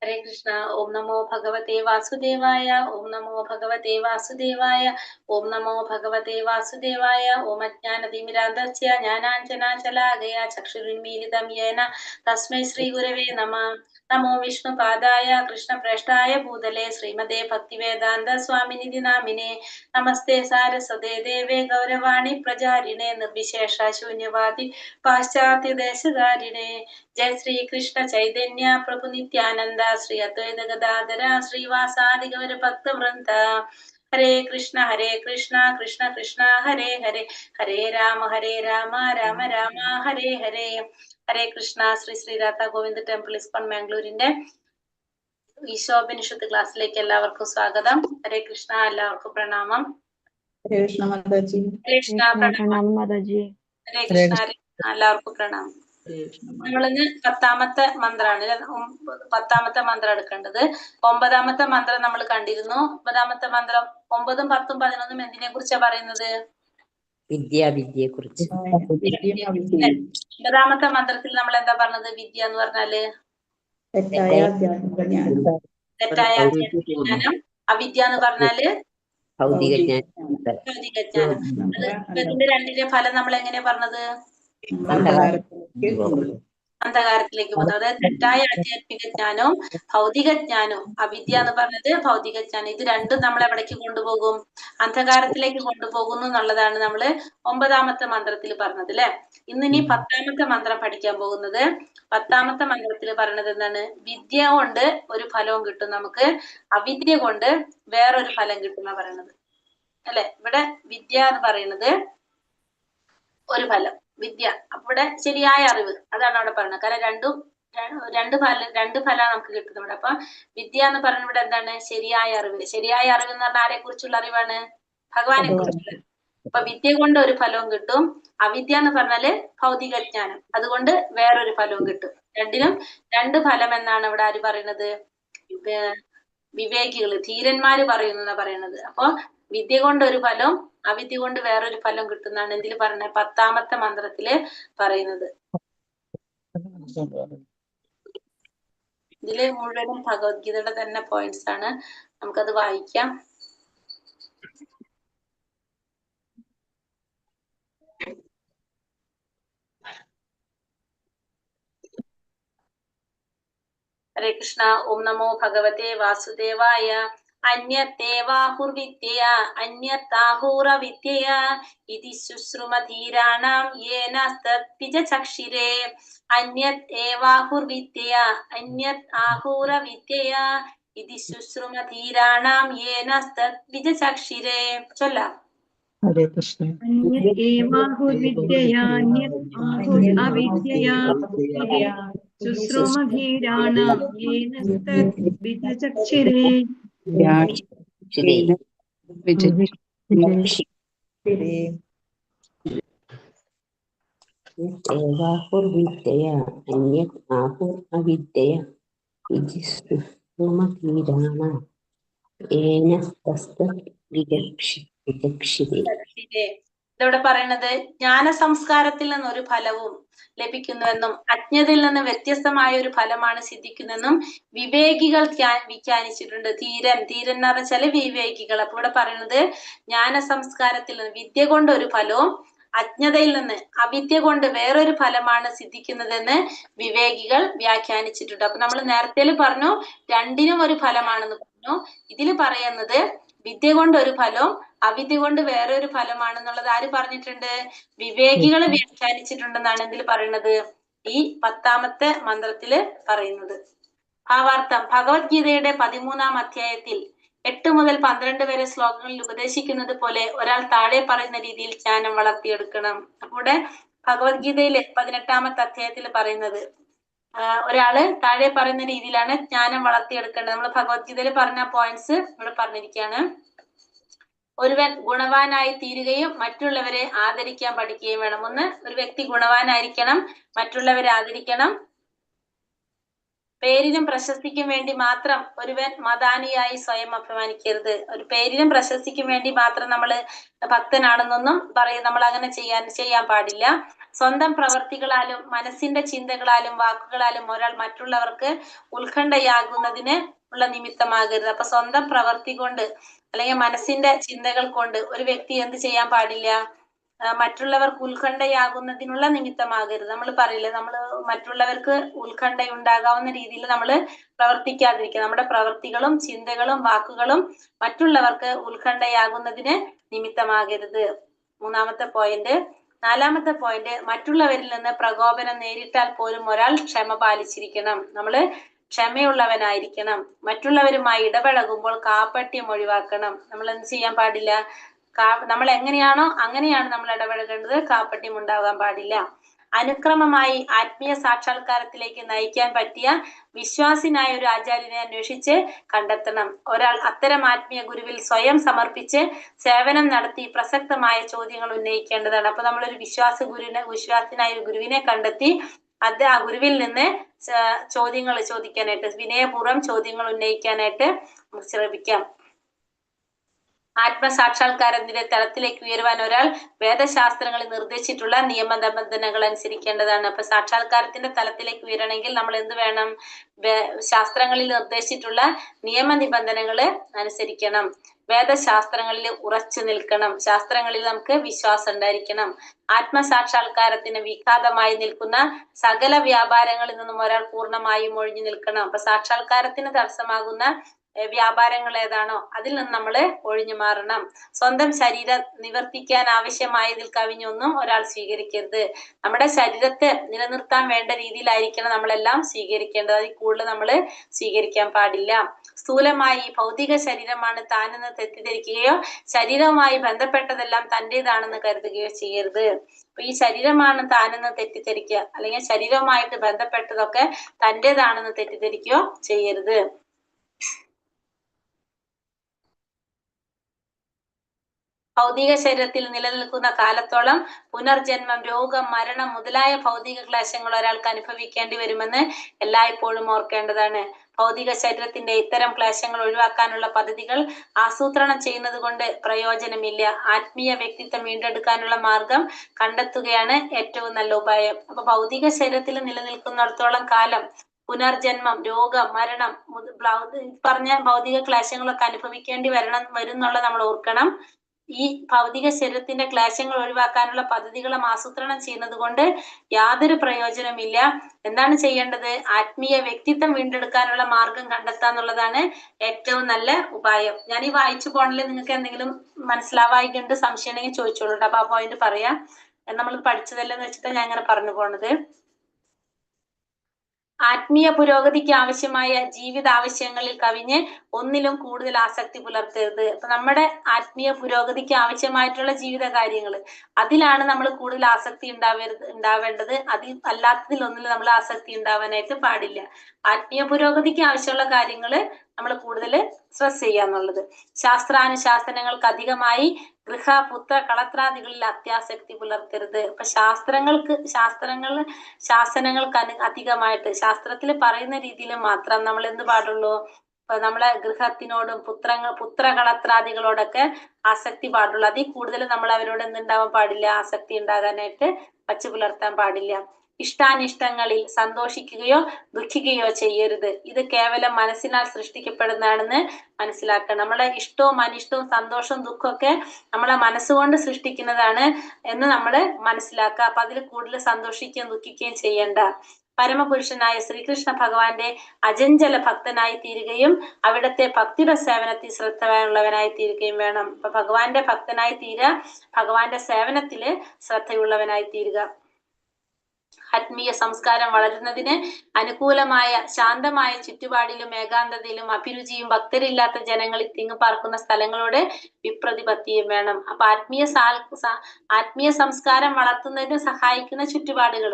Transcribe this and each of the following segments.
ഹരേ കൃഷ്ണ. ഓം നമോ ഭഗവതേ വാസുദേവായ. ഓം നമോ ഭഗവതേ വാസുദേവായ. ഓം നമോ ഭഗവതേ വാസുദേവായ. ഓം അജ്ഞാനതിമിരാന്ധസ്യ ജ്ഞാനാഞ്ജനാശലാകയ ചക്ഷുരുന്മീലിതം യേന തസ്മൈ ശ്രീ ഗുരവേ നമഃ. നമോ വിഷ്ണുപാദായ കൃഷ്ണപ്രേഷ്ഠായ ഭൂതലേ ശ്രീമതേ ഭക്തിവേദാന്ത സ്വാമിനിധി നാമിനേ. നമസ്തേ സാരസ്വതേ ദേവേ ഗൗരവാണി പ്രചാരിണേ നിർവിശേഷ ശൂന്യവാദി പാശ്ചാത്യദേശധാരിണേ. जय श्री कृष्ण चैतन्य प्रभु नित्यानंद श्री अद्वैत गदाधर श्रीवासादि गौर भक्त वृंद. हरे कृष्ण कृष्ण कृष्ण हरे हरे, हरे राम राम राम हरे हरे. हरे कृष्ण. ശ്രീ ശ്രീ രാധ ഗോവിന്ദ് ടെമ്പിൾ ഇസ്കോൺ മാംഗ്ലൂരിന്റെ ഈശോപനിഷത്ത് ക്ലാസ്സിലേക്ക് എല്ലാവർക്കും സ്വാഗതം. ഹരേ കൃഷ്ണ. എല്ലാവർക്കും പ്രണാമം. ഹരേ കൃഷ്ണ മാതാജി. ഹരേ കൃഷ്ണ. പ്രണാമം മാതാജി. ഹരേ കൃഷ്ണ. എല്ലാവർക്കും പ്രണാമം. നമ്മളിന്ന് 10ാമത്തെ മന്ത്രമാണ്, 10ാമത്തെ മന്ത്രം എടുക്കേണ്ടത്. 9ാമത്തെ മന്ത്രം നമ്മൾ കണ്ടിരുന്നു. 9ാമത്തെ മന്ത്രം 9, 10, 11 എന്തിനെ കുറിച്ചാ പറയുന്നത്? വിദ്യയെ കുറിച്ച്. 9ാമത്തെ മന്ത്രത്തിൽ നമ്മൾ എന്താ പറഞ്ഞത്? വിദ്യ എന്ന് പറഞ്ഞാല് തെറ്റായ ആധ്യാത്മിക ജ്ഞാനം. അവിദ്യ എന്ന് പറഞ്ഞാല് ഭൗതിക ജ്ഞാനം. അത് ഇതിന്റെ രണ്ടിന്റെ ഫലം നമ്മൾ എങ്ങനെയാ പറഞ്ഞത്? അന്ധകാരത്തിലേക്ക് പോകുന്നത്. അതായത് തെറ്റായ ആധ്യാത്മിക ജ്ഞാനവും ഭൗതിക ജ്ഞാനവും. അവിദ്യ എന്ന് പറഞ്ഞത് ഭൗതിക ജ്ഞാനം. ഇത് രണ്ടും നമ്മളെ എവിടേക്ക് കൊണ്ടുപോകും? അന്ധകാരത്തിലേക്ക് കൊണ്ടുപോകുന്നു എന്നുള്ളതാണ് നമ്മള് 9ാമത്തെ മന്ത്രത്തിൽ പറഞ്ഞത് അല്ലെ. ഇന്നിനി 10ാമത്തെ മന്ത്രം പഠിക്കാൻ പോകുന്നത്. 10ാമത്തെ മന്ത്രത്തിൽ പറയുന്നത് എന്താണ്? വിദ്യ കൊണ്ട് ഒരു ഫലവും കിട്ടും നമുക്ക്, അവിദ്യ കൊണ്ട് വേറൊരു ഫലം കിട്ടുന്ന പറയുന്നത് അല്ലെ. ഇവിടെ വിദ്യ എന്ന് പറയുന്നത് ഒരു ഫലം, വിദ്യ. അപ്പൊ ഇവിടെ ശരിയായ അറിവ്, അതാണ് അവിടെ പറയുന്നത്. കാരണം രണ്ട് ഫലമാണ് നമുക്ക് കിട്ടുന്നത് ഇവിടെ. അപ്പൊ വിദ്യ എന്ന് പറയുന്നത് ഇവിടെ എന്താണ്? ശരിയായ അറിവ്. ശരിയായ അറിവ് എന്ന് പറഞ്ഞാൽ ആരെ കുറിച്ചുള്ള അറിവാണ്? ഭഗവാനെ കുറിച്ചുള്ള. അപ്പൊ വിദ്യ കൊണ്ട് ഒരു ഫലവും കിട്ടും, അവിദ്യ എന്ന് പറഞ്ഞാല് ഭൗതിക ജ്ഞാനം, അതുകൊണ്ട് വേറൊരു ഫലവും കിട്ടും. രണ്ടിനും രണ്ട് ഫലം എന്നാണ് ഇവിടെ ആര് പറയുന്നത്? വിവേകികള്, ധീരന്മാര് പറയുന്ന പറയുന്നത്. അപ്പൊ വിദ്യ കൊണ്ട് ഒരു ഫലം, അവിദ്യ കൊണ്ട് വേറൊരു ഫലം കിട്ടുന്നതാണ് എന്തിൽ പറഞ്ഞ 10ാമത്തെ മന്ത്രത്തില് പറയുന്നത്. ഇതില് മുഴുവനും ഭഗവത്ഗീതയുടെ തന്നെ പോയിന്റ്സ് ആണ്. നമുക്കത് വായിക്കാം. ഹരേ കൃഷ്ണ. ഓം നമോ ഭഗവതേ വാസുദേവായ. അന്യത്തേവാഹുർവിദ്യയ അന്യത്താഹൂറവിദ്യയ ഇതി ശുശ്രുമധീരാണാം യേന തദ്വിജചക്ഷിരേ. അന്യത്തേവാഹുർവിദ്യയ അന്യത്താഹൂറവിദ്യയ ഇതി ശുശ്രുമധീരാണാം യേന തദ്വിജചക്ഷിരേ. ചൊല്ലാം. ഹരേ കൃഷ്ണ. ശുശ്രൂമധീരാണാം യേന തദ്വിജചക്ഷിരേ. ഏവാഹുർവിദ്യയ അന്യത് ആഹുർ അവിദ്യയ ഇതി ശുശ്രുമധീരാണാം യേന തദ്വിജചക്ഷിരേ. ഇതവിടെ പറയുന്നത് ജ്ഞാന സംസ്കാരത്തിൽ നിന്ന് ഒരു ഫലവും ലഭിക്കുന്നുവെന്നും അജ്ഞതയിൽ നിന്ന് വ്യത്യസ്തമായ ഒരു ഫലമാണ് സിദ്ധിക്കുന്നതെന്നും വിവേകികൾ വ്യാഖ്യാനിച്ചിട്ടുണ്ട്. ധീരൻ എന്ന് പറഞ്ഞാല് വിവേകികൾ. അപ്പൊ ഇവിടെ പറയുന്നത് ജ്ഞാന സംസ്കാരത്തിൽ നിന്ന് വിദ്യ കൊണ്ട് ഒരു ഫലവും അജ്ഞതയിൽ നിന്ന് അവിദ്യ കൊണ്ട് വേറൊരു ഫലമാണ് സിദ്ധിക്കുന്നതെന്ന് വിവേകികൾ വ്യാഖ്യാനിച്ചിട്ടുണ്ട്. അപ്പൊ നമ്മൾ നേരത്തെ പറഞ്ഞു രണ്ടിനും ഒരു ഫലമാണെന്ന് പറഞ്ഞു. ഇതിൽ പറയുന്നത് വിദ്യ കൊണ്ട് ഒരു ഫലവും അവിദ്യ കൊണ്ട് വേറൊരു ഫലമാണെന്നുള്ളത് ആര് പറഞ്ഞിട്ടുണ്ട്? വിവേകികൾ വ്യാഖ്യാനിച്ചിട്ടുണ്ടെന്നാണ് ഇതിൽ പറയുന്നത്, ഈ 10ാമത്തെ മന്ത്രത്തില് പറയുന്നത്. ഭാവാർത്ഥം: ഭഗവത്ഗീതയുടെ 13ാം അധ്യായത്തിൽ 8 മുതൽ 12 വരെ ശ്ലോകങ്ങളിൽ ഉപദേശിക്കുന്നത് പോലെ ഒരാൾ താഴെ പറയുന്ന രീതിയിൽ ജ്ഞാനം വളർത്തിയെടുക്കണം. അവിടെ ഭഗവത്ഗീതയിലെ 18ാമത്തെ അധ്യായത്തിൽ പറയുന്നത് ഒരാള് താഴെ പറയുന്ന രീതിയിലാണ് ജ്ഞാനം വളർത്തിയെടുക്കേണ്ടത്. നമ്മൾ ഭഗവത്ഗീതയിൽ പറഞ്ഞ പോയിന്റ്സ് ഇവിടെ പറഞ്ഞിരിക്കുകയാണ്. ഒരുവൻ ഗുണവാനായി തീരുകയും മറ്റുള്ളവരെ ആദരിക്കാൻ പഠിക്കുകയും വേണം. ഒന്ന്, ഒരു വ്യക്തി ഗുണവാനായിരിക്കണം, മറ്റുള്ളവരെ ആദരിക്കണം. പേരിനും പ്രശസ്തിക്കും വേണ്ടി മാത്രം ഒരുവൻ മതാനിയായി സ്വയം അഭിമാനിക്കരുത്. ഒരു പേരിനും പ്രശസ്തിക്കും വേണ്ടി മാത്രം നമ്മൾ ഭക്തനാണെന്നൊന്നും നമ്മൾ അങ്ങനെ ചെയ്യാൻ പാടില്ല. സ്വന്തം പ്രവർത്തികളാലും മനസ്സിന്റെ ചിന്തകളാലും വാക്കുകളാലും ഒരാൾ മറ്റുള്ളവർക്ക് ഉത്കണ്ഠയാകുന്നതിന് ഉള്ള നിമിത്തമാകരുത്. അപ്പൊ സ്വന്തം പ്രവർത്തി കൊണ്ട് അല്ലെങ്കിൽ മനസ്സിന്റെ ചിന്തകൾ കൊണ്ട് ഒരു വ്യക്തി എന്ത് ചെയ്യാൻ പാടില്ല? മറ്റുള്ളവർക്ക് ഉത്കണ്ഠയാകുന്നതിനുള്ള നിമിത്തമാകരുത്. നമ്മൾ പറയില്ലേ, നമ്മൾ മറ്റുള്ളവർക്ക് ഉത്കണ്ഠയുണ്ടാകാവുന്ന രീതിയിൽ നമ്മൾ പ്രവർത്തിക്കാതിരിക്കുക. നമ്മുടെ പ്രവർത്തികളും ചിന്തകളും വാക്കുകളും മറ്റുള്ളവർക്ക് ഉത്കണ്ഠയാകുന്നതിന് നിമിത്തമാകരുത്. മൂന്നാമത്തെ പോയിന്റ്. നാലാമത്തെ പോയിന്റ്, മറ്റുള്ളവരിൽ നിന്ന് പ്രകോപനം നേരിട്ടാൽ പോലും ഒരാൾ ക്ഷമ പാലിച്ചിരിക്കണം. നമ്മള് ക്ഷമയുള്ളവനായിരിക്കണം. മറ്റുള്ളവരുമായി ഇടപഴകുമ്പോൾ കാപട്യം ഒഴിവാക്കണം. നമ്മൾ എന്ത് ചെയ്യാൻ പാടില്ല? നമ്മൾ എങ്ങനെയാണോ അങ്ങനെയാണ് നമ്മൾ ഇടപഴകേണ്ടത്. കാപട്യം ഉണ്ടാകാൻ പാടില്ല. അനുക്രമമായി ആത്മീയ സാക്ഷാത്കാരത്തിലേക്ക് നയിക്കാൻ പറ്റിയ വിശ്വാസിനായ ഒരു ആചാര്യനെ അന്വേഷിച്ച് കണ്ടെത്തണം. ഒരാൾ അത്തരം ആത്മീയ ഗുരുവിൽ സ്വയം സമർപ്പിച്ച് സേവനം നടത്തി പ്രസക്തമായ ചോദ്യങ്ങൾ ഉന്നയിക്കേണ്ടതാണ്. അപ്പൊ നമ്മളൊരു വിശ്വാസിനായ ഒരു ഗുരുവിനെ കണ്ടെത്തി ആ ഗുരുവിൽ നിന്ന് ചോദ്യങ്ങൾ ചോദിക്കാനായിട്ട്, വിനയപൂർവ്വം ചോദ്യങ്ങൾ ഉന്നയിക്കാനായിട്ട് ശ്രമിക്കാം. ആത്മസാക്ഷാത്കാരത്തിന്റെ തലത്തിലേക്ക് ഉയരുവാൻ ഒരാൾ വേദശാസ്ത്രങ്ങളിൽ നിർദ്ദേശിച്ചിട്ടുള്ള നിയമനിബന്ധനകൾ അനുസരിക്കേണ്ടതാണ്. അപ്പൊ സാക്ഷാത്കാരത്തിന്റെ തലത്തിലേക്ക് ഉയരണമെങ്കിൽ നമ്മൾ എന്ത് വേണം? ശാസ്ത്രങ്ങളിൽ നിർദ്ദേശിച്ചിട്ടുള്ള നിയമനിബന്ധനകൾ അനുസരിക്കണം. വേദശാസ്ത്രങ്ങളിൽ ഉറച്ചു നിൽക്കണം. ശാസ്ത്രങ്ങളിൽ നമുക്ക് വിശ്വാസം ഉണ്ടായിരിക്കണം. ആത്മസാക്ഷാത്കാരത്തിന് വിഘാതമായി നിൽക്കുന്ന സകല വ്യാപാരങ്ങളിൽ നിന്നും ഒരാൾ പൂർണ്ണമായും ഒഴിഞ്ഞു നിൽക്കണം. അപ്പൊ സാക്ഷാത്കാരത്തിന് തടസ്സമാകുന്ന വ്യാപാരങ്ങൾ ഏതാണോ അതിൽ നിന്ന് നമ്മൾ ഒഴിഞ്ഞു മാറണം. സ്വന്തം ശരീരം നിവർത്തിക്കാൻ ആവശ്യമായതിൽ കവിഞ്ഞൊന്നും ഒരാൾ സ്വീകരിക്കരുത്. നമ്മുടെ ശരീരത്തെ നിലനിർത്താൻ വേണ്ട രീതിയിലായിരിക്കണം നമ്മളെല്ലാം സ്വീകരിക്കേണ്ടത്. അതിൽ കൂടുതൽ നമ്മൾ സ്വീകരിക്കാൻ പാടില്ല. സ്ഥൂലമായി ഭൗതിക ശരീരമാണ് താനെന്ന് തെറ്റിദ്ധരിക്കുകയോ ശരീരവുമായി ബന്ധപ്പെട്ടതെല്ലാം തൻ്റെതാണെന്ന് കരുതുകയോ ചെയ്യരുത്. അപ്പൊ ഈ ശരീരമാണ് താനെന്ന് തെറ്റിദ്ധരിക്കുക, അല്ലെങ്കിൽ ശരീരവുമായിട്ട് ബന്ധപ്പെട്ടതൊക്കെ തൻ്റെതാണെന്ന് തെറ്റിദ്ധരിക്കുകയോ ചെയ്യരുത്. ഭൗതിക ശരീരത്തിൽ നിലനിൽക്കുന്ന കാലത്തോളം പുനർജന്മം, രോഗം, മരണം മുതലായ ഭൗതിക ക്ലേശങ്ങൾ ഒരാൾക്ക് അനുഭവിക്കേണ്ടി വരുമെന്ന് എല്ലായ്പ്പോഴും ഓർക്കേണ്ടതാണ്. ഭൗതിക ശരീരത്തിന്റെ ഇത്തരം ക്ലേശങ്ങൾ ഒഴിവാക്കാനുള്ള പദ്ധതികൾ ആസൂത്രണം ചെയ്യുന്നത് കൊണ്ട് പ്രയോജനമില്ല. ആത്മീയ വ്യക്തിത്വം വീണ്ടെടുക്കാനുള്ള മാർഗം കണ്ടെത്തുകയാണ് ഏറ്റവും നല്ല ഉപായം. അപ്പൊ ഭൗതിക ശരീരത്തിൽ നിലനിൽക്കുന്നിടത്തോളം കാലം പുനർജന്മം, രോഗം, മരണം പറഞ്ഞ ഭൗതിക ക്ലേശങ്ങളൊക്കെ അനുഭവിക്കേണ്ടി വരുന്നുള്ള നമ്മൾ ഓർക്കണം. ഈ ഭൗതിക ശരീരത്തിന്റെ ക്ലേശങ്ങൾ ഒഴിവാക്കാനുള്ള പദ്ധതികളും ആസൂത്രണം ചെയ്യുന്നത് കൊണ്ട് യാതൊരു പ്രയോജനമില്ല. എന്താണ് ചെയ്യേണ്ടത്? ആത്മീയ വ്യക്തിത്വം വീണ്ടെടുക്കാനുള്ള മാർഗം കണ്ടെത്താന്നുള്ളതാണ് ഏറ്റവും നല്ല ഉപായം. ഞാൻ ഈ വായിച്ചു പോകണമെങ്കിൽ നിങ്ങൾക്ക് എന്തെങ്കിലും മനസ്സിലാവായിട്ടുണ്ട്, സംശയം ഉണ്ടെങ്കിൽ ചോദിച്ചോളൂ. അപ്പൊ ആ പോയിന്റ് പറയാം. നമ്മൾ പഠിച്ചതല്ലെന്ന് വെച്ചിട്ട് ഞാൻ ഇങ്ങനെ പറഞ്ഞു പോണത്. ആത്മീയ പുരോഗതിക്ക് ആവശ്യമായ ജീവിത ആവശ്യങ്ങളിൽ കവിഞ്ഞ് ഒന്നിലും കൂടുതൽ ആസക്തി പുലർത്തരുത്. അപ്പൊ നമ്മുടെ ആത്മീയ പുരോഗതിക്ക് ആവശ്യമായിട്ടുള്ള ജീവിത കാര്യങ്ങൾ, അതിലാണ് നമ്മൾ കൂടുതൽ ആസക്തി ഉണ്ടാവേണ്ടത്. അതിൽ അല്ലാത്തതിൽ ഒന്നിലും നമ്മൾ ആസക്തി ഉണ്ടാവാനായിട്ട് പാടില്ല. ആത്മീയ പുരോഗതിക്ക് ആവശ്യമുള്ള കാര്യങ്ങൾ നമ്മൾ കൂടുതൽ സ്ട്രെസ് ചെയ്യാന്നുള്ളത്. ശാസ്ത്രാനുശാസനങ്ങൾക്ക് അധികമായി ഗൃഹ, പുത്ര, കളത്രാദികളിൽ അത്യാസക്തി പുലർത്തരുത്. അപ്പൊ ശാസനങ്ങൾക്ക് അധികമായിട്ട് ശാസ്ത്രത്തിൽ പറയുന്ന രീതിയിൽ മാത്രം നമ്മൾ എന്ത് പാടുള്ളൂ? നമ്മളെ ഗൃഹത്തിനോടും പുത്രകളത്രാദികളോടൊക്കെ ആസക്തി പാടുള്ളൂ. അതിൽ കൂടുതൽ നമ്മൾ അവരോട് എന്തുണ്ടാവാൻ പാടില്ല? ആസക്തി ഉണ്ടാകാനായിട്ട് വച്ചു പുലർത്താൻ പാടില്ല. ഇഷ്ടാനിഷ്ടങ്ങളിൽ സന്തോഷിക്കുകയോ ദുഃഖിക്കുകയോ ചെയ്യരുത്. ഇത് കേവലം മനസ്സിനാൽ സൃഷ്ടിക്കപ്പെടുന്നതാണെന്ന് മനസ്സിലാക്കണം. നമ്മളെ ഇഷ്ടവും അനിഷ്ടവും സന്തോഷവും ദുഃഖമൊക്കെ നമ്മളെ മനസ്സുകൊണ്ട് സൃഷ്ടിക്കുന്നതാണ് എന്ന് നമ്മൾ മനസ്സിലാക്കുക. അപ്പൊ അതിൽ കൂടുതൽ സന്തോഷിക്കുകയും ദുഃഖിക്കുകയും ചെയ്യേണ്ട. പരമപുരുഷനായ ശ്രീകൃഷ്ണ ഭഗവാന്റെ അചഞ്ചല ഭക്തനായി തീരുകയും അവിടത്തെ ഭക്തിയുടെ സേവനത്തിൽ ശ്രദ്ധയുള്ളവനായി തീരുകയും വേണം. അപ്പൊ ഭഗവാന്റെ ഭക്തനായി തീരുക, ഭഗവാന്റെ സേവനത്തില് ശ്രദ്ധയുള്ളവനായി തീരുക. ആത്മീയ സംസ്കാരം വളരുന്നതിന് അനുകൂലമായ ശാന്തമായ ചുറ്റുപാടിലും ഏകാന്തതയിലും അഭിരുചിയും ഭക്തരില്ലാത്ത ജനങ്ങളിൽ തിങ്ങിപ്പാർക്കുന്ന സ്ഥലങ്ങളോട് വിപ്രതിപത്തിയും വേണം. അപ്പൊ ആത്മീയ സംസ്കാരം വളർത്തുന്നതിന് സഹായിക്കുന്ന ചുറ്റുപാടുകൾ,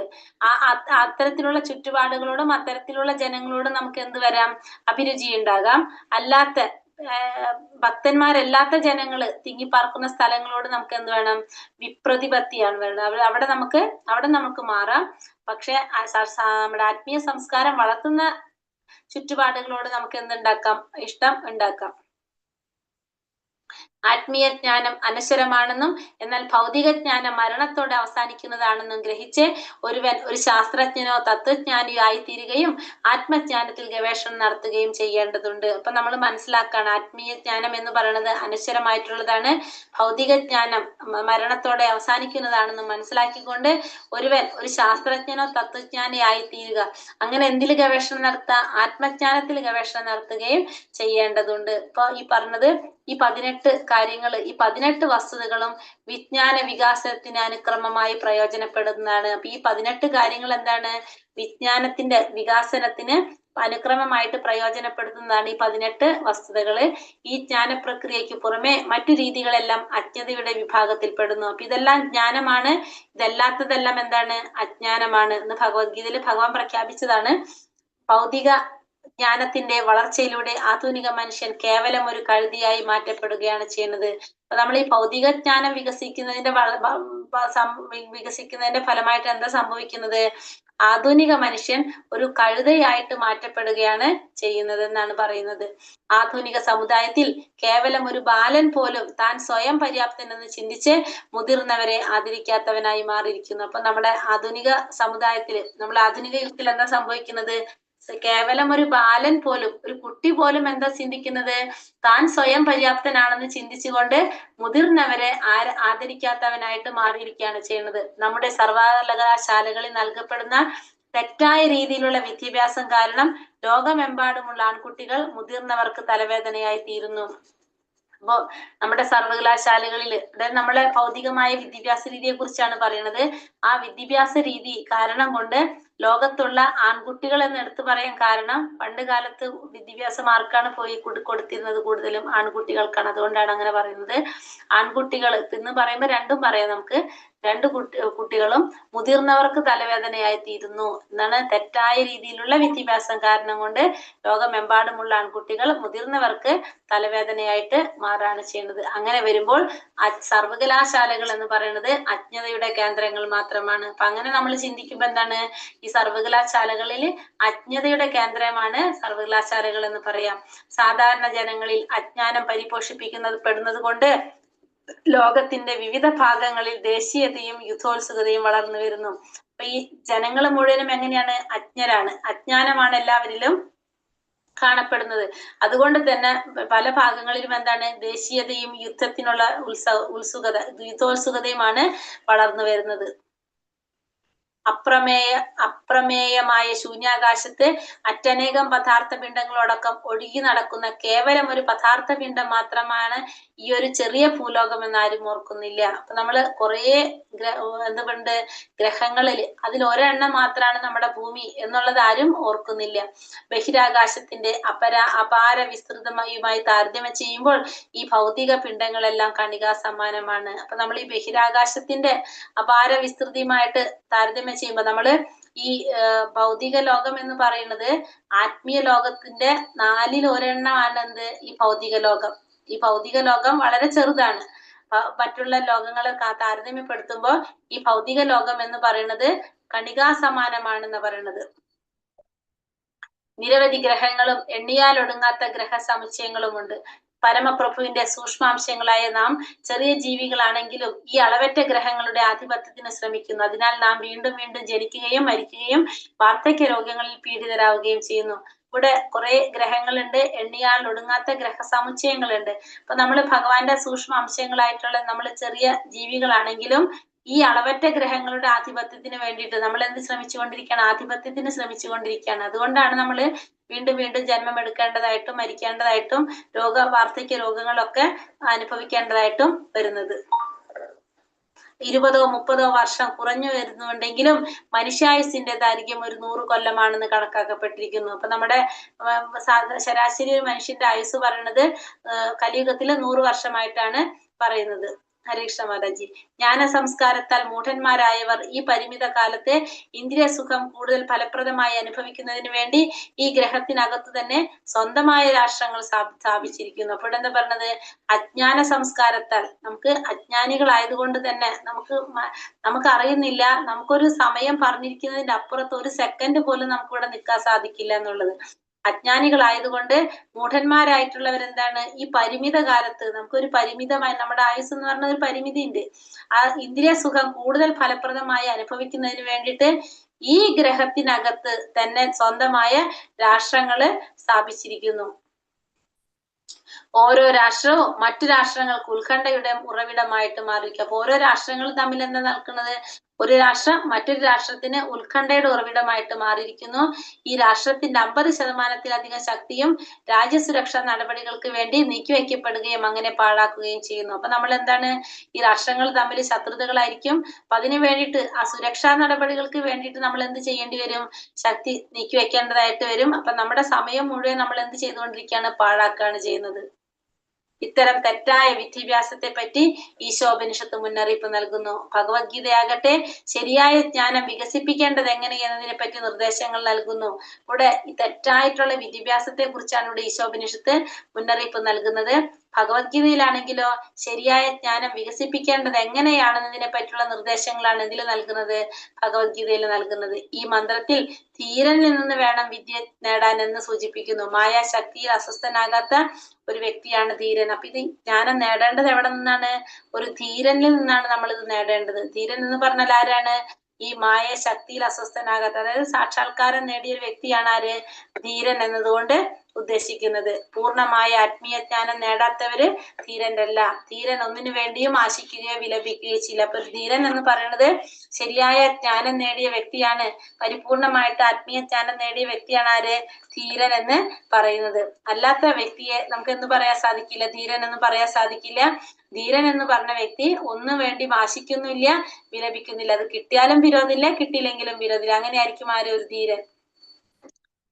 അത്തരത്തിലുള്ള ചുറ്റുപാടുകളോടും അത്തരത്തിലുള്ള ജനങ്ങളോടും നമുക്ക് എന്ത് വരാം? അഭിരുചി ഉണ്ടാകാം. അല്ലാത്ത ഭക്തന്മാരല്ലാത്ത ജനങ്ങള് തിങ്ങിപ്പാർക്കുന്ന സ്ഥലങ്ങളോട് നമുക്ക് എന്ത് വേണം? വിപ്രതിപത്തിയാണ് വേണ്ടത്. അവിടെ നമുക്ക് മാറാം. പക്ഷെ നമ്മുടെ ആത്മീയ സംസ്കാരം വളർത്തുന്ന ചുറ്റുപാടുകളോട് നമുക്ക് എന്തുണ്ടാക്കാം? ഇഷ്ടം ഉണ്ടാക്കാം. ആത്മീയ ജ്ഞാനം അനശ്വരമാണെന്നും എന്നാൽ ഭൗതിക ജ്ഞാനം മരണത്തോടെ അവസാനിക്കുന്നതാണെന്നും ഗ്രഹിച്ച് ഒരുവൻ ഒരു ശാസ്ത്രജ്ഞനോ തത്വജ്ഞാനിയോ ആയിത്തീരുകയും ആത്മജ്ഞാനത്തിൽ ഗവേഷണം നടത്തുകയും ചെയ്യേണ്ടതുണ്ട്. അപ്പൊ നമ്മൾ മനസ്സിലാക്കാണ് ആത്മീയ ജ്ഞാനം എന്ന് പറയുന്നത് അനശ്വരമായിട്ടുള്ളതാണ്, ഭൗതിക ജ്ഞാനം മരണത്തോടെ അവസാനിക്കുന്നതാണെന്നും മനസ്സിലാക്കിക്കൊണ്ട് ഒരുവൻ ഒരു ശാസ്ത്രജ്ഞനോ തത്വജ്ഞാനിയോ ആയിത്തീരുക. അങ്ങനെ എന്തിൽ ഗവേഷണം നടത്തുക? ആത്മജ്ഞാനത്തിൽ ഗവേഷണം നടത്തുകയും ചെയ്യേണ്ടതുണ്ട്. ഇപ്പൊ ഈ പറഞ്ഞത് ഈ 18 കാര്യങ്ങൾ, ഈ 18 വസ്തുതകളും വിജ്ഞാന വികാസത്തിന് അനുക്രമമായി പ്രയോജനപ്പെടുന്നതാണ്. അപ്പൊ ഈ 18 കാര്യങ്ങൾ എന്താണ്? വിജ്ഞാനത്തിന്റെ വികാസനത്തിന് അനുക്രമമായിട്ട് പ്രയോജനപ്പെടുത്തുന്നതാണ് ഈ 18 വസ്തുതകള്. ഈ ജ്ഞാന പ്രക്രിയയ്ക്ക് പുറമെ മറ്റു രീതികളെല്ലാം അജ്ഞതയുടെ വിഭാഗത്തിൽ പെടുന്നു. അപ്പൊ ഇതെല്ലാം ജ്ഞാനമാണ്, ഇതല്ലാത്തതെല്ലാം എന്താണ്? അജ്ഞാനമാണ് എന്ന് ഭഗവത്ഗീതയിൽ ഭഗവാൻ പ്രഖ്യാപിച്ചതാണ്. ഭൗതിക ജ്ഞാനത്തിന്റെ വളർച്ചയിലൂടെ ആധുനിക മനുഷ്യൻ കേവലം ഒരു കഴുതിയായി മാറ്റപ്പെടുകയാണ് ചെയ്യുന്നത്. അപ്പൊ നമ്മൾ ഈ ഭൗതിക ജ്ഞാനം വികസിക്കുന്നതിന്റെ ഫലമായിട്ട് എന്താ സംഭവിക്കുന്നത്? ആധുനിക മനുഷ്യൻ ഒരു കഴുതയായിട്ട് മാറ്റപ്പെടുകയാണ് ചെയ്യുന്നത് എന്നാണ് പറയുന്നത്. ആധുനിക സമുദായത്തിൽ കേവലം ഒരു ബാലൻ പോലും താൻ സ്വയം പര്യാപ്തനെന്ന് ചിന്തിച്ച് മുതിർന്നവരെ ആദരിക്കാത്തവനായി മാറിയിരിക്കുന്നു. അപ്പൊ നമ്മുടെ ആധുനിക സമുദായത്തിൽ, നമ്മുടെ ആധുനിക യുഗത്തിൽ എന്താ സംഭവിക്കുന്നത്? കേവലം ഒരു ബാലൻ പോലും, ഒരു കുട്ടി പോലും എന്താ ചിന്തിക്കുന്നത്? താൻ സ്വയം പര്യാപ്തനാണെന്ന് ചിന്തിച്ചുകൊണ്ട് മുതിർന്നവരെ ആദരിക്കാത്തവനായിട്ട് മാറിയിരിക്കുകയാണ് ചെയ്യുന്നത്. നമ്മുടെ സർവകലാശാലകളിൽ നൽകപ്പെടുന്ന തെറ്റായ രീതിയിലുള്ള വിദ്യാഭ്യാസം കാരണം ലോകമെമ്പാടുമുള്ള ആൺകുട്ടികൾ മുതിർന്നവർക്ക് തലവേദനയായി തീരുന്നു. അപ്പോ നമ്മുടെ സർവകലാശാലകളിൽ, അതായത് നമ്മളെ ഭൗതികമായ വിദ്യാഭ്യാസ രീതിയെ കുറിച്ചാണ് പറയുന്നത്. ആ വിദ്യാഭ്യാസ രീതി കാരണം കൊണ്ട് ലോകത്തുള്ള ആൺകുട്ടികൾ എന്ന് എടുത്തു പറയാൻ കാരണം, പണ്ട് കാലത്ത് വിദ്യാഭ്യാസം ആർക്കാണ് പോയി കൊടുത്തിരുന്നത്? കൂടുതലും ആൺകുട്ടികൾക്കാണ്. അതുകൊണ്ടാണ് അങ്ങനെ പറയുന്നത്. ആൺകുട്ടികൾ എന്ന് പറയുമ്പോൾ രണ്ടും പറയാം നമുക്ക്. രണ്ട് കുട്ടികളും മുതിർന്നവർക്ക് തലവേദനയായി തീരുന്നു എന്നാണ്. തെറ്റായ രീതിയിലുള്ള വിദ്യാഭ്യാസം കാരണം കൊണ്ട് ലോകമെമ്പാടുമുള്ള ആൺകുട്ടികൾ മുതിർന്നവർക്ക് തലവേദനയായിട്ട് മാറാണ് ചെയ്യുന്നത്. അങ്ങനെ വരുമ്പോൾ സർവകലാശാലകൾ എന്ന് പറയുന്നത് അജ്ഞതയുടെ കേന്ദ്രങ്ങൾ മാത്രമാണ്. അപ്പൊ അങ്ങനെ നമ്മൾ ചിന്തിക്കുമ്പോ എന്താണ്? ഈ സർവകലാശാലകളിൽ അജ്ഞതയുടെ കേന്ദ്രമാണ് സർവകലാശാലകൾ എന്ന് പറയാം. സാധാരണ ജനങ്ങളിൽ അജ്ഞാനം പെടുന്നത് കൊണ്ട് ലോകത്തിന്റെ വിവിധ ഭാഗങ്ങളിൽ ദേശീയതയും യുദ്ധോത്സുകതയും വളർന്നു വരുന്നു. അപ്പൊ ഈ ജനങ്ങൾ മുഴുവനും എങ്ങനെയാണ്? അജ്ഞരാണ്. അജ്ഞാനമാണ് എല്ലാവരിലും കാണപ്പെടുന്നത്. അതുകൊണ്ട് തന്നെ പല ഭാഗങ്ങളിലും എന്താണ്? ദേശീയതയും യുദ്ധത്തിനുള്ള യുദ്ധോത്സുകതയുമാണ് വളർന്നു വരുന്നത്. അപ്രമേയമായ ശൂന്യാകാശത്ത് അറ്റനേകം പദാർത്ഥ പിണ്ഡങ്ങളോടൊപ്പം ഒഴുകി നടക്കുന്ന കേവലം ഒരു പദാർത്ഥ പിണ്ഡം മാത്രമാണ് ഈ ഒരു ചെറിയ ഭൂലോകം എന്ന് ആരും ഓർക്കുന്നില്ല. അപ്പൊ നമ്മള് കുറേ എന്തുകൊണ്ട് ഗ്രഹങ്ങളിൽ അതിൽ ഒരെണ്ണം മാത്രമാണ് നമ്മുടെ ഭൂമി എന്നുള്ളത് ആരും ഓർക്കുന്നില്ല. ബഹിരാകാശത്തിന്റെ അപാര വിസ്തൃതമായുമായി താരതമ്യം ചെയ്യുമ്പോൾ ഈ ഭൗതിക പിണ്ഡങ്ങളെല്ലാം കണികാ സമാനമാണ്. അപ്പൊ നമ്മൾ ഈ ബഹിരാകാശത്തിന്റെ അപാര വിസ്തൃതിയുമായിട്ട് താരതമ്യം ചെയ്യുമ്പോൾ നമ്മള് ഈ ഭൗതിക ലോകം എന്ന് പറയുന്നത് ആത്മീയ ലോകത്തിന്റെ 4ൽ 1 എന്ത്? ഈ ഭൗതിക ലോകം. ഈ ഭൗതിക ലോകം വളരെ ചെറുതാണ്. മറ്റുള്ള ലോകങ്ങളെ താരതമ്യപ്പെടുത്തുമ്പോൾ ഈ ഭൗതിക ലോകം എന്ന് പറയുന്നത് കണികാ സമാനമാണെന്ന് പറയുന്നത്. നിരവധി ഗ്രഹങ്ങളും എണ്ണിയാൽ ഒടുങ്ങാത്ത ഗ്രഹ സമുച്ചയങ്ങളുമുണ്ട്. പരമപ്രഭുവിന്റെ സൂക്ഷ്മാംശങ്ങളായ നാം ചെറിയ ജീവികളാണെങ്കിലും ഈ അളവറ്റ ഗ്രഹങ്ങളുടെ ആധിപത്യത്തിന് ശ്രമിക്കുന്നു. അതിനാൽ നാം വീണ്ടും വീണ്ടും ജനിക്കുകയും മരിക്കുകയും വാർദ്ധക്യ രോഗങ്ങളിൽ പീഡിതരാവുകയും ചെയ്യുന്നു. ഇവിടെ കുറെ ഗ്രഹങ്ങളുണ്ട്, എണ്ണിയാൽ ഒടുങ്ങാത്ത ഗ്രഹ സമുച്ചയങ്ങളുണ്ട്. അപ്പൊ നമ്മൾ ഭഗവാന്റെ സൂക്ഷ്മ അംശങ്ങളായിട്ടുള്ള നമ്മൾ ചെറിയ ജീവികളാണെങ്കിലും ഈ അളവറ്റ ഗ്രഹങ്ങളുടെ ആധിപത്യത്തിന് വേണ്ടിയിട്ട് നമ്മൾ എന്ത് ശ്രമിച്ചുകൊണ്ടിരിക്കുകയാണ്? ആധിപത്യത്തിന് ശ്രമിച്ചുകൊണ്ടിരിക്കുകയാണ്. അതുകൊണ്ടാണ് നമ്മൾ വീണ്ടും വീണ്ടും ജന്മം എടുക്കേണ്ടതായിട്ടും മരിക്കേണ്ടതായിട്ടും വാർദ്ധക്യ രോഗങ്ങളൊക്കെ അനുഭവിക്കേണ്ടതായിട്ടും വരുന്നത്. 20 or 30 വർഷം കുറഞ്ഞു വരുന്നുണ്ടെങ്കിലും മനുഷ്യായുസിന്റെ ദൈർഘ്യം ഒരു 100 കൊല്ലമാണെന്ന് കണക്കാക്കപ്പെട്ടിരിക്കുന്നു. അപ്പൊ നമ്മുടെ ശരാശരി ഒരു മനുഷ്യന്റെ ആയുസ് പറയുന്നത് കലിയുഗത്തില് 100 വർഷമായിട്ടാണ് പറയുന്നത്. ഹരേകൃഷ്ണ മാതാജി, ജ്ഞാന സംസ്കാരത്താൽ മൂഢന്മാരായവർ ഈ പരിമിത കാലത്തെ ഇന്ദ്രിയ സുഖം കൂടുതൽ ഫലപ്രദമായി അനുഭവിക്കുന്നതിന് വേണ്ടി ഈ ഗ്രഹത്തിനകത്ത് തന്നെ സ്വന്തമായ രാഷ്ട്രങ്ങൾ സ്ഥാപിച്ചിരിക്കുന്നു. അപ്പോൾ എന്താ പറഞ്ഞത്? അജ്ഞാന സംസ്കാരത്താൽ നമുക്ക് അജ്ഞാനികളായതുകൊണ്ട് തന്നെ നമുക്ക് അറിയുന്നില്ല, നമുക്കൊരു സമയം പറഞ്ഞിരിക്കുന്നതിന്റെ അപ്പുറത്ത് ഒരു സെക്കൻഡ് പോലും നമുക്ക് ഇവിടെ നിൽക്കാൻ സാധിക്കില്ല എന്നുള്ളത്. അജ്ഞാനികളായതുകൊണ്ട് മൂഢന്മാരായിട്ടുള്ളവരെന്താണ് ഈ പരിമിത കാലത്ത് നമുക്കൊരു പരിമിതമായി നമ്മുടെ ആയുസ് എന്ന് പറഞ്ഞ ഒരു പരിമിതി ഉണ്ട്. ആ ഇന്ദ്രിയ സുഖം കൂടുതൽ ഫലപ്രദമായി അനുഭവിക്കുന്നതിന് വേണ്ടിയിട്ട് ഈ ഗ്രഹത്തിനകത്ത് തന്നെ സ്വന്തമായ രാഷ്ട്രങ്ങള് സ്ഥാപിച്ചിരിക്കുന്നു. ഓരോ രാഷ്ട്രവും മറ്റു രാഷ്ട്രങ്ങൾക്ക് ഉത്കണ്ഠയുടെ ഉറവിടമായിട്ട് മാറിയിരിക്കും. അപ്പൊ ഓരോ രാഷ്ട്രങ്ങളും തമ്മിൽ എന്താ നടക്കുന്നത്? ഒരു രാഷ്ട്രം മറ്റൊരു രാഷ്ട്രത്തിന് ഉത്കണ്ഠയുടെ ഉറവിടമായിട്ട് മാറിയിരിക്കുന്നു. ഈ രാഷ്ട്രത്തിന്റെ 50%-ലധികം ശക്തിയും രാജ്യസുരക്ഷാ നടപടികൾക്ക് വേണ്ടി നീക്കിവെക്കപ്പെടുകയും അങ്ങനെ പാഴാക്കുകയും ചെയ്യുന്നു. അപ്പൊ നമ്മൾ എന്താണ്, ഈ രാഷ്ട്രങ്ങൾ തമ്മിൽ ശത്രുതകളായിരിക്കും. അപ്പൊ അതിനു വേണ്ടിയിട്ട് ആ സുരക്ഷാ നടപടികൾക്ക് വേണ്ടിയിട്ട് നമ്മൾ എന്ത് ചെയ്യേണ്ടി വരും? ശക്തി നീക്കിവെക്കേണ്ടതായിട്ട് വരും. അപ്പൊ നമ്മുടെ സമയം മുഴുവൻ നമ്മൾ എന്ത് ചെയ്തുകൊണ്ടിരിക്കുകയാണ്? പാഴാക്കുകയാണ് ചെയ്യുന്നത്. ഇത്തരം തെറ്റായ വിദ്യാഭ്യാസത്തെ പറ്റി ഈശോപനിഷത്ത് മുന്നറിയിപ്പ് നൽകുന്നു. ഭഗവത്ഗീതയാകട്ടെ ശരിയായ ജ്ഞാനം വികസിപ്പിക്കേണ്ടത് എങ്ങനെ എന്നതിനെ പറ്റി നിർദ്ദേശങ്ങൾ നൽകുന്നു. ഇവിടെ ഈ തെറ്റായിട്ടുള്ള വിദ്യാഭ്യാസത്തെ കുറിച്ചാണ് ഇവിടെ ഈശോപനിഷത്ത് മുന്നറിയിപ്പ് നൽകുന്നത്. ഭഗവത്ഗീതയിലാണെങ്കിലോ ശരിയായ ജ്ഞാനം വികസിപ്പിക്കേണ്ടത് എങ്ങനെയാണെന്നതിനെ പറ്റിയുള്ള നിർദ്ദേശങ്ങളാണ് ഇതിൽ നൽകുന്നത്, ഭഗവത്ഗീതയിൽ നൽകുന്നത്. ഈ മന്ത്രത്തിൽ ധീരനിൽ നിന്ന് വേണം വിദ്യ നേടാൻ എന്ന് സൂചിപ്പിക്കുന്നു. മായാശക്തിയിൽ അസ്വസ്ഥനാകാത്ത ഒരു വ്യക്തിയാണ് ധീരൻ. അപ്പൊ ഇത് ജ്ഞാനം നേടേണ്ടത് എവിടെ നിന്നാണ്? ഒരു ധീരനിൽ നിന്നാണ് നമ്മൾ ഇത് നേടേണ്ടത്. ധീരൻ എന്ന് പറഞ്ഞാൽ ആരാണ്? ഈ മായ ശക്തിയിൽ അസ്വസ്ഥനാകാത്ത, അതായത് സാക്ഷാത്കാരം നേടിയ ഒരു വ്യക്തിയാണ് ആര്? ധീരൻ എന്നതുകൊണ്ട് ഉദ്ദേശിക്കുന്നത്. പൂർണ്ണമായ ആത്മീയ ജ്ഞാനം നേടാത്തവര് ധീരനല്ല. ധീരൻ ഒന്നിനു വേണ്ടിയും ആശിക്കുകയോ വിലപിക്കുകയോ ചെയ്യില്ല. അപ്പൊ ധീരൻ എന്ന് പറയുന്നത് ശരിയായ ജ്ഞാനം നേടിയ വ്യക്തിയാണ്. പരിപൂർണമായിട്ട് ആത്മീയ ജ്ഞാനം നേടിയ വ്യക്തിയാണ് ആര്? ധീരൻ എന്ന് പറയുന്നത്. അല്ലാത്ത വ്യക്തിയെ നമുക്ക് എന്ത് പറയാൻ സാധിക്കില്ല? ധീരൻ എന്ന് പറയാൻ സാധിക്കില്ല. ധീരൻ എന്ന് പറഞ്ഞ വ്യക്തി ഒന്നും വേണ്ടി ആശിക്കുന്നില്ല, വിലപിക്കുന്നില്ല. അത് കിട്ടിയാലും വിരോധമില്ല, കിട്ടിയില്ലെങ്കിലും വിരോധമില്ല. അങ്ങനെ ആയിരിക്കും ആര്? ഒരു ധീരൻ.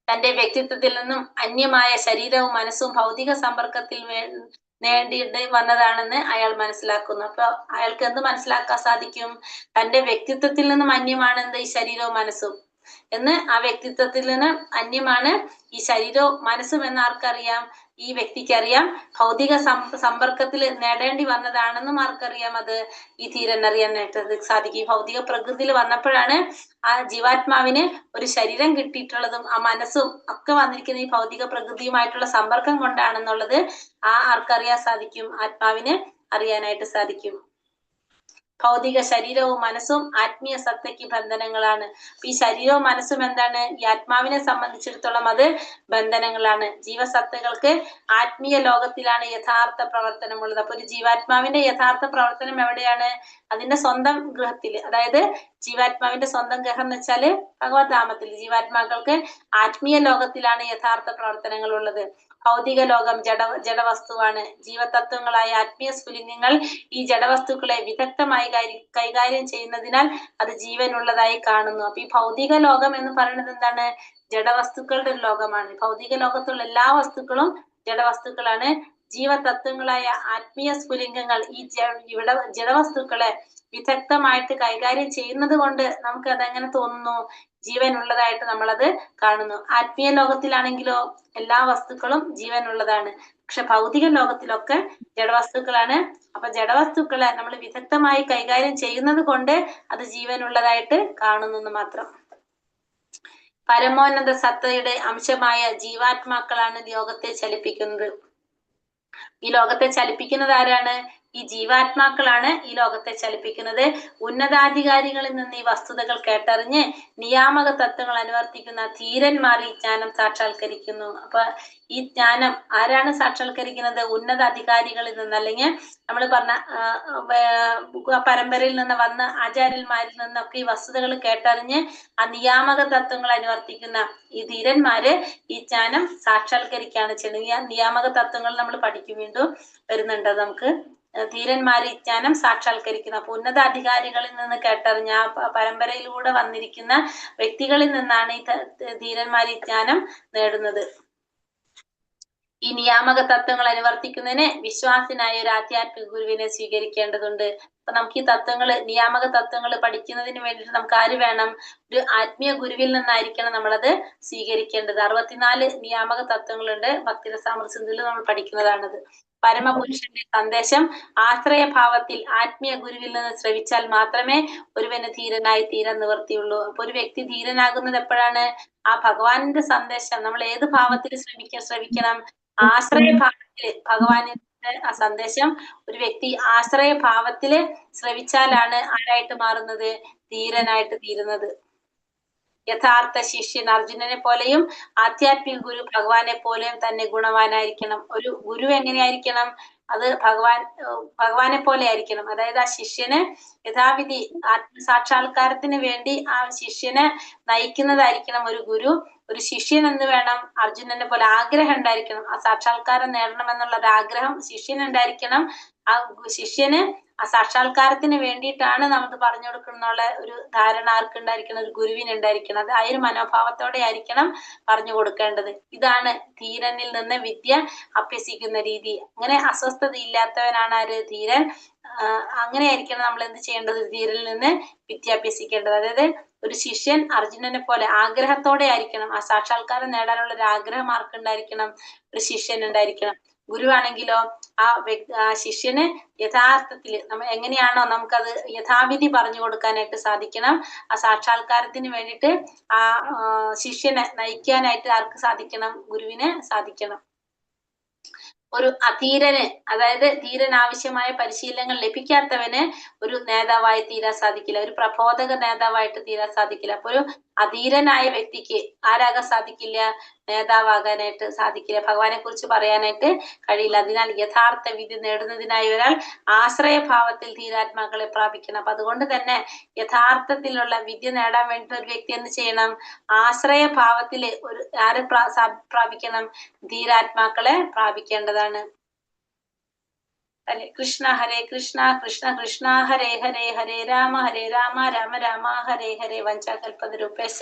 തന്റെ വ്യക്തിത്വത്തിൽ നിന്നും അന്യമായ ശരീരവും മനസ്സും ഭൗതിക സമ്പർക്കത്തിൽ നേടിയിട്ട് വന്നതാണെന്ന് അയാൾ മനസ്സിലാക്കുന്നു. അപ്പൊ അയാൾക്ക് എന്ത് മനസ്സിലാക്കാൻ സാധിക്കും? തന്റെ വ്യക്തിത്വത്തിൽ നിന്നും അന്യമാണ് എന്ത്? ഈ ശരീരവും മനസ്സും എന്ന്. ആ വ്യക്തിത്വത്തിൽ നിന്ന് അന്യമാണ് ഈ ശരീരവും മനസ്സും എന്ന് ആർക്കറിയാം? ഈ വ്യക്തിക്ക് അറിയാം. ഭൗതിക സമ്പർക്കത്തിൽ നേടേണ്ടി വന്നതാണെന്നും ആർക്കറിയാം? അത് ഈ ധീരൻ അറിയാനായിട്ട് സാധിക്കും. ഭൗതിക പ്രകൃതിയിൽ വന്നപ്പോഴാണ് ആ ജീവാത്മാവിന് ഒരു ശരീരം കിട്ടിയിട്ടുള്ളതും ആ മനസ്സും ഒക്കെ വന്നിരിക്കുന്ന ഈ ഭൗതിക പ്രകൃതിയുമായിട്ടുള്ള സമ്പർക്കം കൊണ്ടാണെന്നുള്ളത് ആർക്കറിയാൻ സാധിക്കും? ആത്മാവിന് അറിയാനായിട്ട് സാധിക്കും. ഭൗതിക ശരീരവും മനസ്സും ആത്മീയ സത്തയ്ക്ക് ബന്ധനങ്ങളാണ്. ഈ ശരീരവും മനസ്സും എന്താണ്? ഈ ആത്മാവിനെ സംബന്ധിച്ചിടത്തോളം അത് ബന്ധനങ്ങളാണ്. ജീവസത്തകൾക്ക് ആത്മീയ ലോകത്തിലാണ് യഥാർത്ഥ പ്രവർത്തനമുള്ളത്. അപ്പൊ ഒരു ജീവാത്മാവിന്റെ യഥാർത്ഥ പ്രവർത്തനം എവിടെയാണ്? അതിന്റെ സ്വന്തം ഗൃഹത്തിൽ. അതായത് ജീവാത്മാവിന്റെ സ്വന്തം ഗൃഹം എന്ന് വെച്ചാല് ഭഗവത്ധാമത്തിൽ. ജീവാത്മാക്കൾക്ക് ആത്മീയ ലോകത്തിലാണ് യഥാർത്ഥ പ്രവർത്തനങ്ങൾ ഉള്ളത്. ഭൗതിക ലോകം ജഡവസ്തുവാണ്. ജീവതത്വങ്ങളായ ആത്മീയ സ്ഫുലിംഗങ്ങൾ ഈ ജഡവസ്തുക്കളെ വിദഗ്ധമായി കൈകാര്യം ചെയ്യുന്നതിനാൽ അത് ജീവനുള്ളതായി കാണുന്നു. അപ്പൊ ഈ ഭൗതിക ലോകം എന്ന് പറയുന്നത് എന്താണ്? ജഡവസ്തുക്കളുടെ ഒരു ലോകമാണ്. ഭൗതിക ലോകത്തുള്ള എല്ലാ വസ്തുക്കളും ജഡവസ്തുക്കളാണ്. ജീവതത്വങ്ങളായ ആത്മീയ സ്ഫുലിംഗങ്ങൾ ഈ ജഡവസ്തുക്കളെ വിദഗ്ധമായിട്ട് കൈകാര്യം ചെയ്യുന്നത് കൊണ്ട് നമുക്ക് അതെങ്ങനെ തോന്നുന്നു? ജീവനുള്ളതായിട്ട് നമ്മളത് കാണുന്നു. ആത്മീയ ലോകത്തിലാണെങ്കിലോ എല്ലാ വസ്തുക്കളും ജീവനുള്ളതാണ്. പക്ഷെ ഭൗതിക ലോകത്തിലൊക്കെ ജഡവസ്തുക്കളാണ്. അപ്പൊ ജഡവസ്തുക്കളെ നമ്മൾ വിദഗ്ധമായി കൈകാര്യം ചെയ്യുന്നത് കൊണ്ട് അത് ജീവനുള്ളതായിട്ട് കാണുന്നു എന്ന് മാത്രം. പരമോന്നത സത്തയുടെ അംശമായ ജീവാത്മാക്കളാണ് ലോകത്തെ ചലിപ്പിക്കുന്നത്. ഈ ലോകത്തെ ചലിപ്പിക്കുന്നത് ആരാണ്? ഈ ജീവാത്മാക്കളാണ് ഈ ലോകത്തെ ചലിപ്പിക്കുന്നത്. ഉന്നതാധികാരികളിൽ നിന്ന് ഈ വസ്തുതകൾ കേട്ടറിഞ്ഞ് നിയാമക തത്വങ്ങൾ അനുവർത്തിക്കുന്ന ധീരന്മാർ ഈ ജ്ഞാനം സാക്ഷാത്കരിക്കുന്നു. അപ്പൊ ഈ ജ്ഞാനം ആരാണ് സാക്ഷാത്കരിക്കുന്നത്? ഉന്നത അധികാരികളിൽ നിന്ന്, അല്ലെങ്കിൽ നമ്മൾ പറഞ്ഞ പരമ്പരയിൽ നിന്ന് വന്ന ആചാര്യന്മാരിൽ നിന്നൊക്കെ ഈ വസ്തുതകൾ കേട്ടറിഞ്ഞ് ആ നിയാമക തത്വങ്ങൾ അനുവർത്തിക്കുന്ന ഈ ധീരന്മാര് ഈ ജ്ഞാനം സാക്ഷാത്കരിക്കുകയാണ് ചെയ്യുന്നത്. ഈ നിയാമക തത്വങ്ങൾ നമ്മൾ പഠിക്കും, വീണ്ടും വരുന്നുണ്ട്. നമുക്ക് ധീരന്മാർ ഈ ജ്ഞാനം സാക്ഷാത്കരിക്കുന്ന, അപ്പൊ ഉന്നത അധികാരികളിൽ നിന്ന് കേട്ടറിഞ്ഞ ആ പരമ്പരയിലൂടെ വന്നിരിക്കുന്ന വ്യക്തികളിൽ നിന്നാണ് ഈ ധീരന്മാർ ഈ ജ്ഞാനം നേടുന്നത്. ഈ നിയാമക തത്വങ്ങൾ അനുവർത്തിക്കുന്നതിന് വിശ്വാസിനായ ഒരു ആധ്യാത്മിക ഗുരുവിനെ സ്വീകരിക്കേണ്ടതുണ്ട്. അപ്പൊ നമുക്ക് ഈ തത്വങ്ങള്, നിയാമക തത്വങ്ങൾ പഠിക്കുന്നതിന് വേണ്ടിയിട്ട് നമുക്ക് ആര് വേണം? ഒരു ആത്മീയ ഗുരുവിൽ നിന്നായിരിക്കണം നമ്മളത് സ്വീകരിക്കേണ്ടത്. 64 നിയാമക തത്വങ്ങളുണ്ട്. ഭക്തിരസാമൃതസിന്ധുവിൽ നമ്മൾ പഠിക്കുന്നതാണത്. പരമപുരുഷന്റെ സന്ദേശം ആശ്രയഭാവത്തിൽ ആത്മീയ ഗുരുവിൽ നിന്ന് ശ്രവിച്ചാൽ മാത്രമേ ഒരുവന് ധീരനായി തീരാൻ നിവർത്തിയുള്ളൂ. അപ്പൊ ഒരു വ്യക്തി ധീരനാകുന്നത് എപ്പോഴാണ്? ആ ഭഗവാന്റെ സന്ദേശം നമ്മൾ ഏത് ഭാവത്തിൽ ശ്രവിക്കണം? ആശ്രയഭാവത്തില് ഭഗവാന്റെ ആ സന്ദേശം ഒരു വ്യക്തി ആശ്രയഭാവത്തില് ശ്രവിച്ചാലാണ് ആരായിട്ട് മാറുന്നത്? ധീരനായിട്ട് തീരുന്നത്. യഥാർത്ഥ ശിഷ്യൻ അർജുനനെ പോലെയും ആധ്യാത്മിക ഗുരു ഭഗവാനെ പോലെയും തന്നെ ഗുണവാനായിരിക്കണം. ഒരു ഗുരു എങ്ങനെയായിരിക്കണം? അത് ഭഗവാനെ പോലെ ആയിരിക്കണം. അതായത് ആ ശിഷ്യന് യഥാവിധി ആത്മസാക്ഷാത്കാരത്തിന് വേണ്ടി ആ ശിഷ്യനെ നയിക്കുന്നതായിരിക്കണം ഒരു ഗുരു. ഒരു ശിഷ്യൻ എന്ന് വേണം അർജുനനെ പോലെ ആഗ്രഹം ഉണ്ടായിരിക്കണം. ആ സാക്ഷാത്കാരം നേടണമെന്നുള്ള ഒരു ആഗ്രഹം ശിഷ്യനുണ്ടായിരിക്കണം. ആ ശിഷ്യന് ആ സാക്ഷാത്കാരത്തിന് വേണ്ടിയിട്ടാണ് നമുക്ക് പറഞ്ഞു കൊടുക്കുന്നുള്ള ഒരു ധാരണ ആർക്കുണ്ടായിരിക്കണം? ഒരു ഗുരുവിന് ഉണ്ടായിരിക്കണം. അത് ആ ഒരു മനോഭാവത്തോടെ ആയിരിക്കണം പറഞ്ഞു കൊടുക്കേണ്ടത്. ഇതാണ് ധീരനിൽ നിന്ന് വിദ്യ അഭ്യസിക്കുന്ന രീതി. അങ്ങനെ അസ്വസ്ഥത ഇല്ലാത്തവനാണ് ആര്? ധീരൻ. അങ്ങനെ ആയിരിക്കണം നമ്മൾ എന്ത് ചെയ്യേണ്ടത്? ധീരനിൽ നിന്ന് വിദ്യ അഭ്യസിക്കേണ്ടത്. അതായത് ഒരു ശിഷ്യൻ അർജുനനെ പോലെ ആഗ്രഹത്തോടെ ആയിരിക്കണം. ആ സാക്ഷാത്കാരം നേടാനുള്ള ഒരു ആഗ്രഹം ആർക്കുണ്ടായിരിക്കണം? ഒരു ശിഷ്യൻ ഉണ്ടായിരിക്കണം. ഗുരുവാണെങ്കിലോ ആ ശിഷ്യന് യഥാർത്ഥത്തില് നമ്മൾ എങ്ങനെയാണോ നമുക്കത് യഥാവിധി പറഞ്ഞു കൊടുക്കാനായിട്ട് സാധിക്കണം. ആ സാക്ഷാത്കാരത്തിന് വേണ്ടിയിട്ട് ആ ശിഷ്യനെ നയിക്കാനായിട്ട് ആർക്ക് സാധിക്കണം? ഗുരുവിന് സാധിക്കണം. ഒരു അധീരന്, അതായത് ധീരൻ ആവശ്യമായ പരിശീലനങ്ങൾ ലഭിക്കാത്തവന് ഒരു നേതാവായി തീരാൻ സാധിക്കില്ല. ഒരു പ്രബോധക നേതാവായിട്ട് തീരാൻ സാധിക്കില്ല. അപ്പൊ ഒരു അധീരനായ വ്യക്തിക്ക് ആരാകാൻ സാധിക്കില്ല? നേതാവാകാനായിട്ട് സാധിക്കില്ല. ഭഗവാനെ കുറിച്ച് പറയാനായിട്ട് കഴിയില്ല. അതിനാൽ യഥാർത്ഥ വിധി നേടുന്നതിനായി ഒരാൾ ആശ്രയഭാവത്തിൽ ധീരാത്മാക്കളെ പ്രാപിക്കണം. അപ്പൊ അതുകൊണ്ട് തന്നെ യഥാർത്ഥത്തിലുള്ള വിദ്യ നേടാൻ വേണ്ടി ഒരു വ്യക്തി എന്ത് ചെയ്യണം? ആശ്രയഭാവത്തില് ആരെ പ്രാപിക്കണം? ധീരാത്മാക്കളെ പ്രാപിക്കേണ്ടതാണ്. ഹരേ കൃഷ്ണ കൃഷ്ണ കൃഷ്ണ ഹരേ ഹരേ, ഹരേ രാമ രാമ രാമ ഹരേ ഹരേ. വഞ്ചാകൽപതരൂപേശ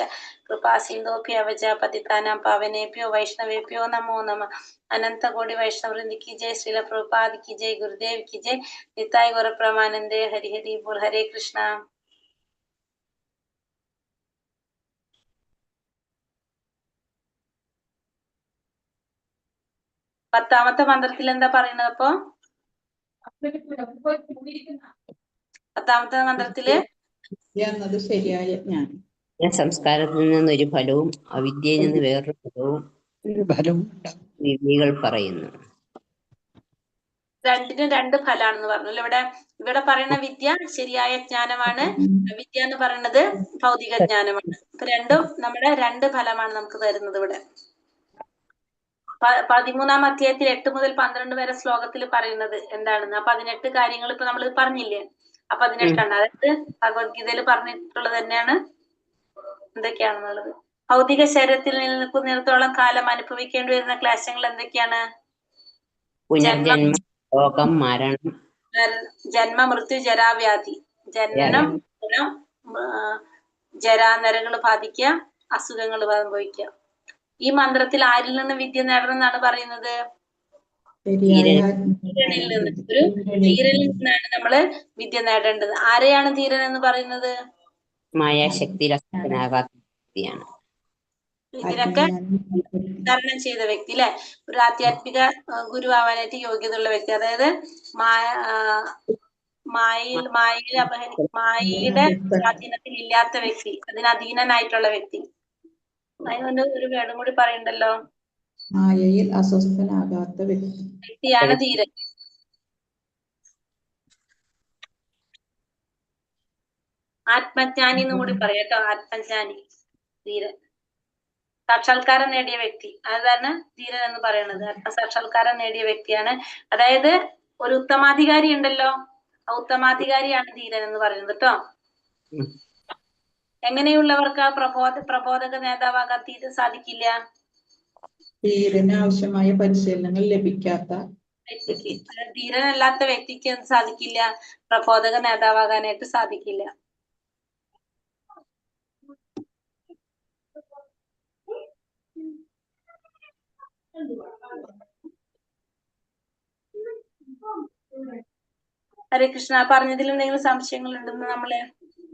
കൃപാ സിന്ധോഭ്യ അവജ പതിതാനാം പാവനേഭ്യോ വൈഷ്ണവേഭ്യോ നമോ നമഃ. അനന്തകോടി വൈഷ്ണവൃന്ദി കി ജയ്. ശ്രീല പ്രഭുപാദ് കി ജയ്. ഗുരുദേവ് കി ജയ്. നിതായ് ഗൗര പ്രമാനന്ദേ. ഹരി ഹരി ബോൾ. ഹരേ കൃഷ്ണ. പത്താമത്തെ മന്ത്രത്തിൽ എന്താ പറയുന്നത്? അപ്പൊ പത്താമത്തെ മന്ത്രത്തില് എന്നത് ശരിയായ ജ്ഞാനം. സംസ്കാരത്തിൽ നിന്നൊരു ഫലവും അവിദ്യയിൽ നിന്ന് വേറൊരു ഫലവും വിധികൾ പറയുന്നു. രണ്ടിനും രണ്ട് ഫലാണെന്ന് പറഞ്ഞു. ഇവിടെ പറയുന്ന വിദ്യ ശരിയായ ജ്ഞാനമാണ്. വിദ്യ എന്ന് പറയുന്നത് ഭൗതിക ജ്ഞാനമാണ്. ഇപ്പൊ രണ്ടും നമ്മുടെ രണ്ട് ഫലമാണ് നമുക്ക് തരുന്നത്. ഇവിടെ 13-ാം അധ്യായത്തിൽ 8 മുതൽ 12 വരെ ശ്ലോകത്തിൽ പറയുന്നത് എന്താണെന്ന്. ആ 18 കാര്യങ്ങൾ ഇപ്പൊ നമ്മൾ പറഞ്ഞില്ലേ? ആ 18 അതായത് ഭഗവത്ഗീതയിൽ പറഞ്ഞിട്ടുള്ളത് തന്നെയാണ്. എന്തൊക്കെയാണെന്നുള്ളത് ഭൗതിക ശരീരത്തിൽ നിൽക്കുന്നിടത്തോളം കാലം അനുഭവിക്കേണ്ടി വരുന്ന ക്ലേശങ്ങൾ എന്തൊക്കെയാണ്? പുനർജന്മ, രോഗം, മരണം, ജന്മ, മൃത്യു, ജരാവ്യാധി. ജനനം, ജരാനരകൾ ബാധിക്കുക, അസുഖങ്ങൾ സംഭവിക്കുക. ഈ മന്ത്രത്തിൽ ആരിൽ നിന്ന് വിദ്യ നേടണം എന്നാണ് പറയുന്നത്? ധീരനിൽ നിന്ന്. ഒരു ധീരനിൽ നിന്നാണ് നമ്മള് വിദ്യ നേടേണ്ടത്. ആരെയാണ് ധീരൻ എന്ന് പറയുന്നത്? മായാശക്തിയിൽ അസ്തനാകാത്ത വ്യക്തിയാണ്. ഇതിനൊക്കെ തരണം ചെയ്ത വ്യക്തി അല്ലെ? ഒരു ആധ്യാത്മിക ഗുരു ആവാനായിട്ട് യോഗ്യതയുള്ള വ്യക്തി. അതായത് മായയുടെ സ്വാധീനത്തിൽ ഇല്ലാത്ത വ്യക്തി, അതിന് അധീനനായിട്ടുള്ള വ്യക്തി. അതിനൊന്ന് ഒരു വേർഡും കൂടി പറയണ്ടല്ലോ. മായയിൽ അസ്വസ്ഥനാകാത്ത വ്യക്തിയാണ് ധീരൻ. ആത്മജ്ഞാനി എന്നും കൂടി പറയാട്ടോ. ആത്മജ്ഞാനി, ധീരൻ, സാക്ഷാത്കാരം നേടിയ വ്യക്തി. അതാണ് ധീരൻ എന്ന് പറയുന്നത്. ആത്മസാക്ഷാത്കാരം നേടിയ വ്യക്തിയാണ്. അതായത് ഒരു ഉത്തമാധികാരി ഉണ്ടല്ലോ, ആ ഉത്തമാധികാരിയാണ് ധീരൻ എന്ന് പറയുന്നത് കേട്ടോ. എങ്ങനെയുള്ളവർക്ക് ആ പ്രബോധക നേതാവാകാൻ സാധിക്കില്ല? ധീരന് ആവശ്യമായ പരിശീലനങ്ങൾ ലഭിക്കാത്ത വ്യക്തിക്ക്, ധീരനല്ലാത്ത വ്യക്തിക്ക് എന്ത് സാധിക്കില്ല? പ്രബോധക നേതാവാകാനായിട്ട് സാധിക്കില്ല. ഹരേ കൃഷ്ണ. പറഞ്ഞതിൽ എന്തെങ്കിലും സംശയങ്ങൾ ഉണ്ടെന്ന് നമ്മള്